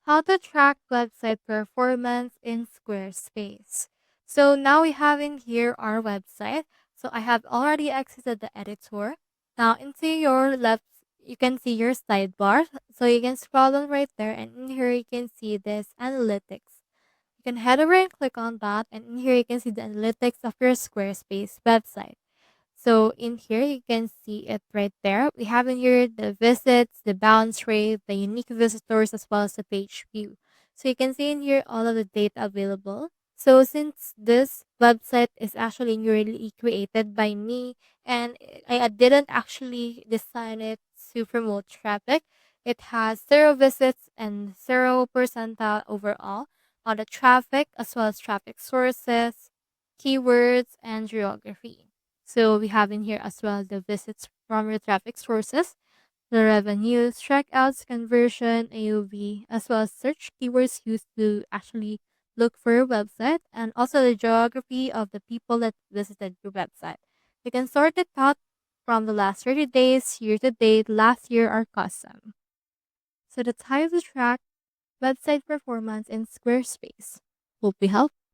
How to track website performance in Squarespace. So now we have in here our website. So I have already exited the editor. Now into your left, you can see your sidebar. So you can scroll on right there, and in here you can see this analytics. You can head over and click on that, and in here you can see the analytics of your Squarespace website. So in here, you can see it right there. We have in here the visits, the bounce rate, the unique visitors, as well as the page view. So you can see in here all of the data available. So since this website is actually newly created by me and I didn't actually design it to promote traffic, it has 0 visits and 0% overall on the traffic as well as traffic sources, keywords, and geography. So we have in here as well the visits from your traffic sources, the revenues, checkouts, conversion, AOV, as well as search keywords used to actually look for your website, and also the geography of the people that visited your website. You can sort it out from the last 30 days, year to date, last year, or custom. So that's how to track website performance in Squarespace. Hope we help.